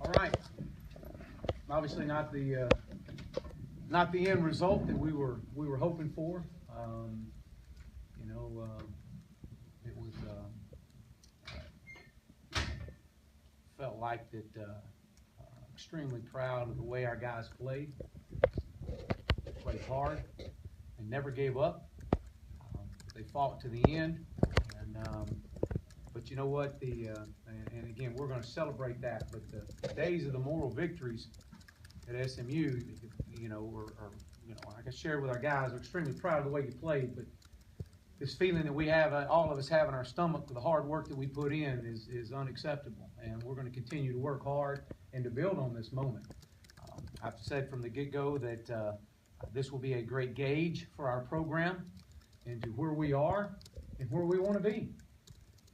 All right. Obviously not the end result that we were hoping for. It was felt like that. Extremely proud of the way our guys played. Played hard and never gave up. They fought to the end, but you know what? And again, we're going to celebrate that. But the days of the moral victories at SMU, like I shared with our guys, we're extremely proud of the way you played. But this feeling that we have, all of us have in our stomach, for the hard work that we put in, is unacceptable. And we're going to continue to work hard and to build on this moment. I've said from the get-go that this will be a great gauge for our program into where we are and where we want to be.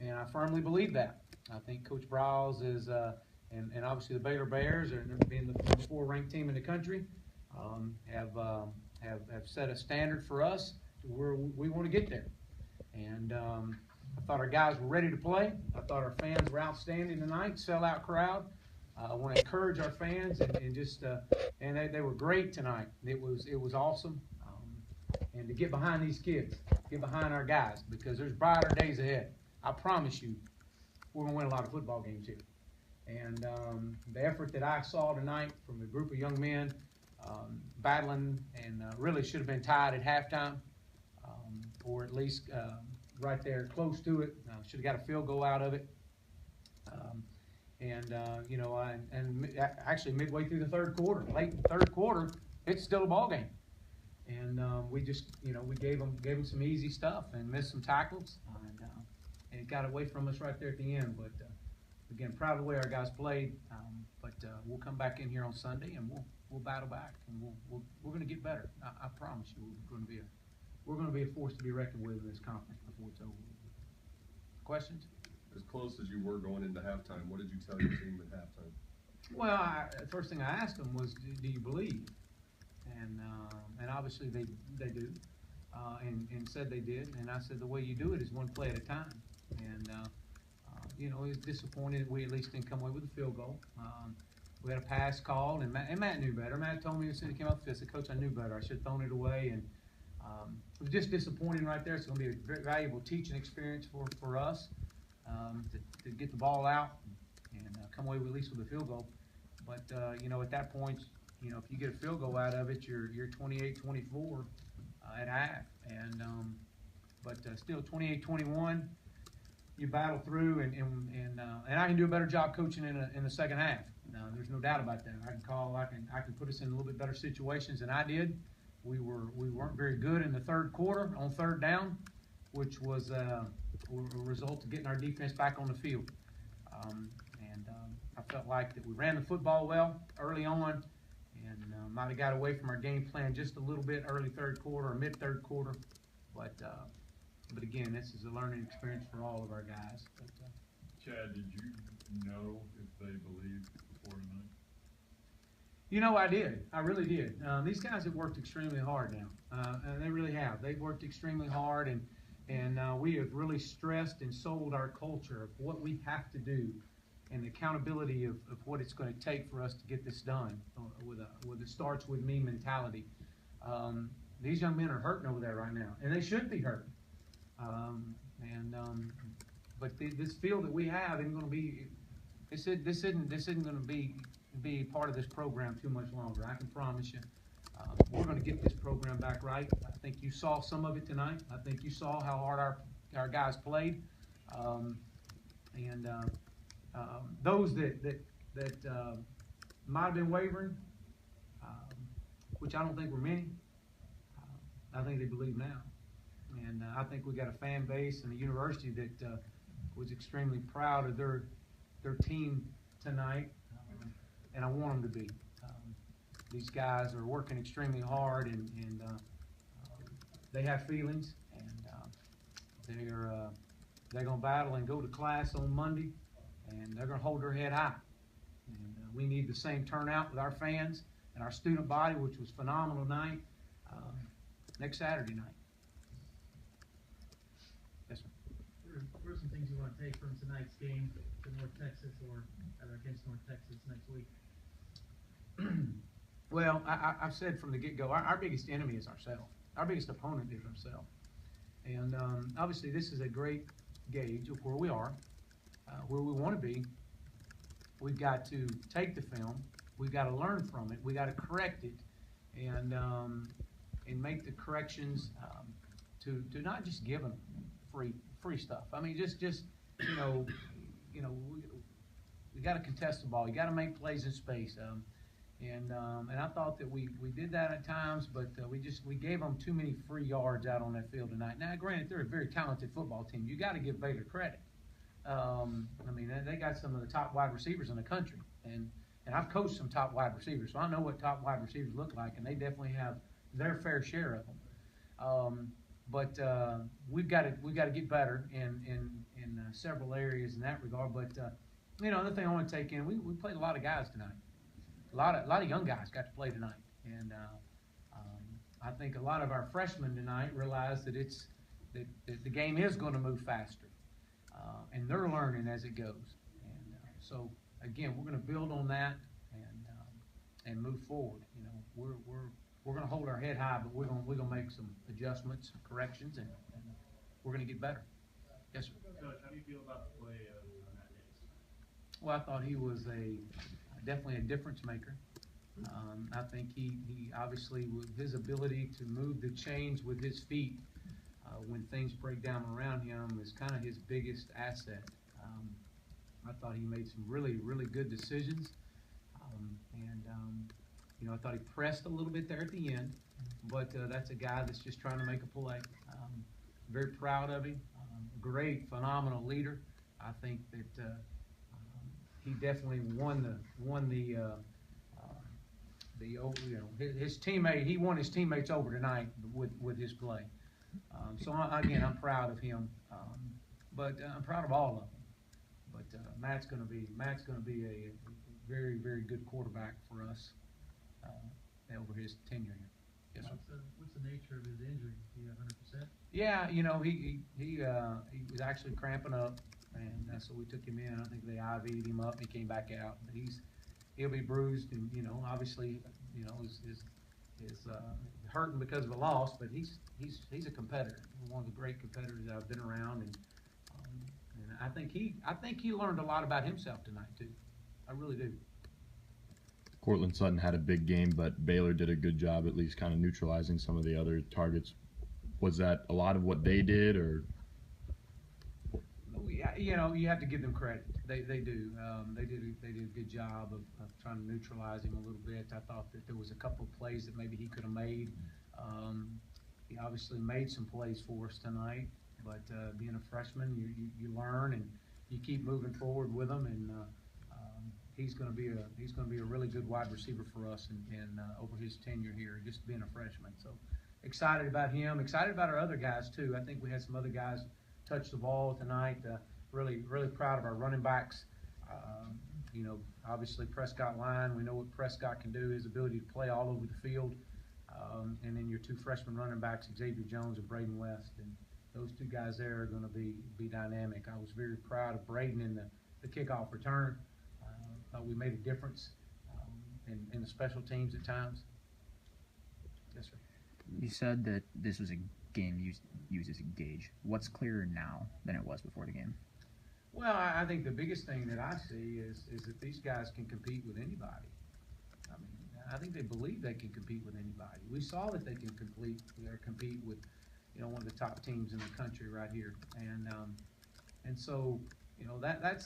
And I firmly believe that. I think Coach Browse is, and obviously the Baylor Bears, being the 4th ranked team in the country, have set a standard for us to where we want to get there. And I thought our guys were ready to play. I thought our fans were outstanding tonight, sellout crowd. I want to encourage our fans and they were great tonight. It was awesome. And to get behind these kids, get behind our guys, because there's brighter days ahead. I promise you, we're going to win a lot of football games here. And the effort that I saw tonight from a group of young men battling and really should have been tied at halftime, or at least right there close to it. Should have got a field goal out of it. Actually midway through the third quarter, late in the third quarter, it's still a ball game. And we just, we gave them some easy stuff and missed some tackles, and it got away from us right there at the end. But again, proud of the way our guys played. But we'll come back in here on Sunday and we'll battle back, and we're going to get better. I promise you, we're going to be a force to be reckoned with in this conference before it's over. Questions? As close as you were going into halftime, what did you tell your team at halftime? Well, the first thing I asked them was, "Do you believe?" And obviously they do, and said they did. And I said, the way you do it is one play at a time. And it was disappointed that we at least didn't come away with a field goal. We had a pass called, and Matt knew better. Matt told me as soon as he came off the field, I said, "Coach, I knew better. I should have thrown it away." And it was just disappointing right there. It's going to be a very valuable teaching experience for us to get the ball out and come away with at least with a field goal. But at that point, if you get a field goal out of it, you're 28-24 at half, and but still 28-21. You battle through, and I can do a better job coaching in the second half. There's no doubt about that. I can put us in a little bit better situations than I did. We weren't very good in the third quarter on third down, which was a result of getting our defense back on the field. I felt like that we ran the football well early on, and might have got away from our game plan just a little bit early third quarter or mid third quarter. But again, this is a learning experience for all of our guys. Chad, did you know if they believed before tonight? I did. I really did. These guys have worked extremely hard now, and they really have. They've worked extremely hard, and we have really stressed and sold our culture of what we have to do and the accountability of what it's going to take for us to get this done with a starts with me mentality. These young men are hurting over there right now, and they should be hurting. But this field that we have isn't going to be. This isn't going to be part of this program too much longer. I can promise you. We're going to get this program back right. I think you saw some of it tonight. I think you saw how hard our guys played. Those that might have been wavering, which I don't think were many, I think they believe now. And I think we got a fan base and a university that was extremely proud of their team tonight, and I want them to be. These guys are working extremely hard, and they have feelings, and they're going to battle and go to class on Monday, and they're going to hold their head high. And we need the same turnout with our fans and our student body, which was phenomenal tonight, next Saturday night. Yes, sir. What are some things you want to take from tonight tonight's game to North Texas or against North Texas next week? Well, I've said from the get-go, our biggest enemy is ourselves. Our biggest opponent is ourselves. And obviously, this is a great gauge of where we are, where we want to be. We've got to take the film. We've got to learn from it. We've got to correct it, and make the corrections to not just give them free stuff. I mean, just you know, we got to contest the ball. You got to make plays in space. And I thought that we did that at times, but we gave them too many free yards out on that field tonight. Now, granted, they're a very talented football team. You got to give Baylor credit. I mean, they got some of the top wide receivers in the country, and I've coached some top wide receivers, so I know what top wide receivers look like, and they definitely have their fair share of them. But we've got to get better in several areas in that regard. But another thing I want to take in, we played a lot of guys tonight. A lot of young guys got to play tonight, and I think a lot of our freshmen tonight realized that that the game is going to move faster, and they're learning as it goes. And so again, we're going to build on that and move forward. We're going to hold our head high, but we're going to make some adjustments, corrections, and we're going to get better. Yes, sir. Coach, how do you feel about the play of Matt Gates? Well, I thought he was definitely a difference maker. I think he obviously, with his ability to move the chains with his feet when things break down around him, is kind of his biggest asset. I thought he made some really, really good decisions, I thought he pressed a little bit there at the end, but that's a guy that's just trying to make a play. Very proud of him. Great, phenomenal leader. I think that he definitely won his teammate. He won his teammates over tonight with his play. So again, I'm proud of him, but I'm proud of all of them. But Matt's going to be a very, very good quarterback for us over his tenure here. Yes, sir. What's the nature of his injury? Do you have 100%? Yeah, he was actually cramping up, and so we took him in. I think they IV'd him up. He came back out, but he'll be bruised, and obviously, is hurting because of a loss. But he's a competitor, one of the great competitors that I've been around, and I think he learned a lot about himself tonight too. I really do. Cortland Sutton had a big game, but Baylor did a good job at least kind of neutralizing some of the other targets. Was that a lot of what they did, or? You have to give them credit. They do. They did a good job of trying to neutralize him a little bit. I thought that there was a couple of plays that maybe he could have made. He obviously made some plays for us tonight, but being a freshman, you learn and you keep moving forward with him, and he's going to be a really good wide receiver for us, and over his tenure here, just being a freshman. So excited about him. Excited about our other guys too. I think we had some other guys touch the ball tonight. Really proud of our running backs. Obviously Prescott line. We know what Prescott can do. His ability to play all over the field. And then your two freshman running backs, Xavier Jones and Braden West, and those two guys there are going to be dynamic. I was very proud of Braden in the kickoff return. Thought we made a difference in the special teams at times. Yes, sir. You said that this was a game used as a gauge. What's clearer now than it was before the game? Well, I think the biggest thing that I see is that these guys can compete with anybody. I mean, I think they believe they can compete with anybody. We saw that they can compete with, one of the top teams in the country right here, and so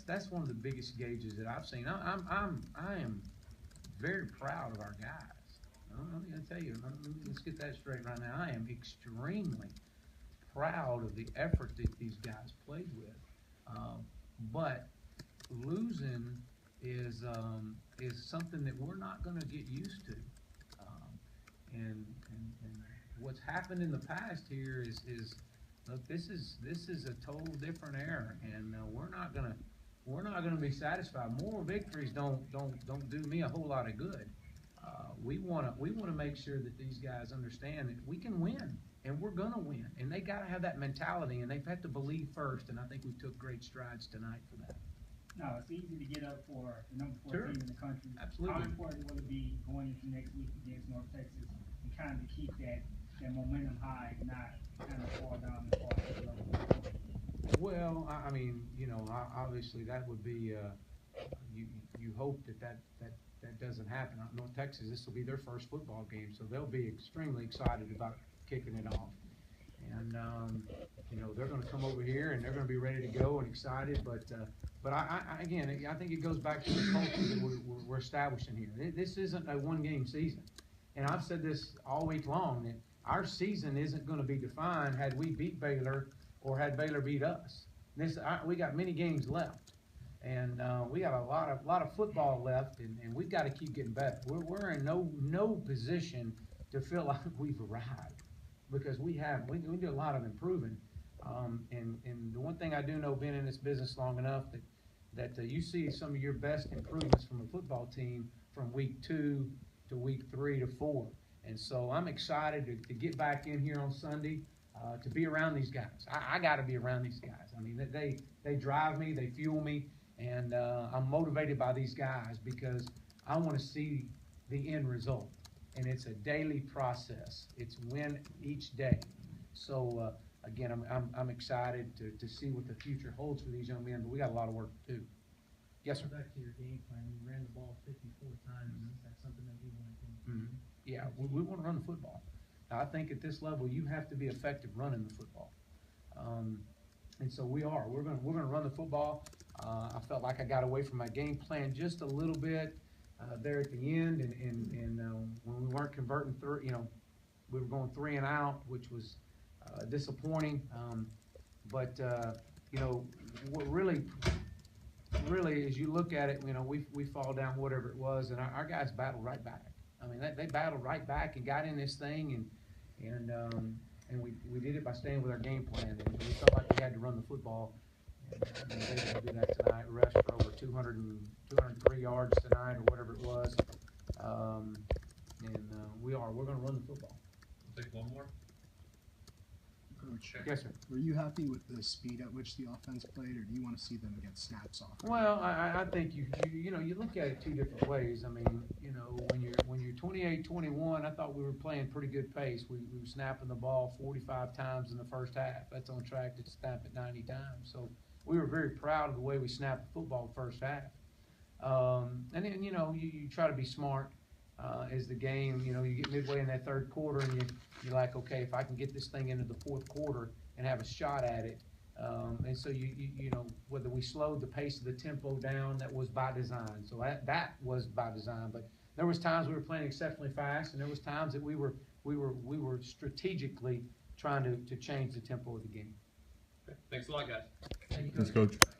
that's one of the biggest gauges that I've seen. I am very proud of our guys. I'm going to tell you, let's get that straight right now. I am extremely proud of the effort that these guys played with. But losing is something that we're not going to get used to. And what's happened in the past here is look, this is a total different era, and we're not gonna be satisfied. Moral victories don't do me a whole lot of good. We wanna make sure that these guys understand that we can win and we're gonna win. And they gotta have that mentality, and they've had to believe first, and I think we took great strides tonight for that. No, it's easy to get up for the number 4 Sure. team in the country. Absolutely. How important will it be going into next week against North Texas and kind of keep that momentum high and not kind of fall down and fall to the level? Well, I mean, you know, obviously that would be, you hope that doesn't happen. North Texas, this will be their first football game, so they'll be extremely excited about kicking it off. And, you know, they're gonna come over here and they're gonna be ready to go and excited, but again, I think it goes back to the culture that we're establishing here. This isn't a one-game season. And I've said this all week long, that our season isn't gonna be defined had we beat Baylor or had Baylor beat us. We got many games left, and we got a lot of football left, and we've got to keep getting better. We're in no position to feel like we've arrived, because we do a lot of improving. And the one thing I do know, being in this business long enough, that you see some of your best improvements from a football team from week 2 to week 3 to 4. And so I'm excited to get back in here on Sunday. To be around these guys. I got to be around these guys. I mean, they drive me, they fuel me, and I'm motivated by these guys because I want to see the end result. And it's a daily process. It's win each day. So again, I'm excited to see what the future holds for these young men, but we got a lot of work to do. Yes, sir. Back to your game plan, you ran the ball 54 times. Is that something that you want to Mm-hmm. Yeah, we want to run the football. I think at this level, you have to be effective running the football, and so we are. We're gonna run the football. I felt like I got away from my game plan just a little bit there at the end, and when we weren't converting through, you know, we were going 3 and out, which was disappointing. But you know, what really, as you look at it, you know, we fall down whatever it was, and our guys battled right back. I mean, they battled right back and got in this thing, and we did it by staying with our game plan. And we felt like we had to run the football, and they didn't do that tonight. We rushed for over 203 yards tonight, or whatever it was. We're going to run the football. Take one more. Coach, Yes, sir. were you happy with the speed at which the offense played, or do you want to see them get snaps off? Well, I think you know, you look at it 2 different ways. I mean, you know, when you're 28-21, I thought we were playing pretty good pace. We were snapping the ball 45 times in the first half. That's on track to snap it 90 times. So we were very proud of the way we snapped the football first half. And then, you know, you try to be smart as the game, you know, you get midway in that 3rd quarter and you're like, okay, if I can get this thing into the 4th quarter and have a shot at it. And so you know, whether we slowed the pace of the tempo down, that was by design. So that was by design. But there was times we were playing exceptionally fast, and there was times that we were strategically trying to change the tempo of the game. Okay. Thanks a lot, guys. do? Thanks, Coach.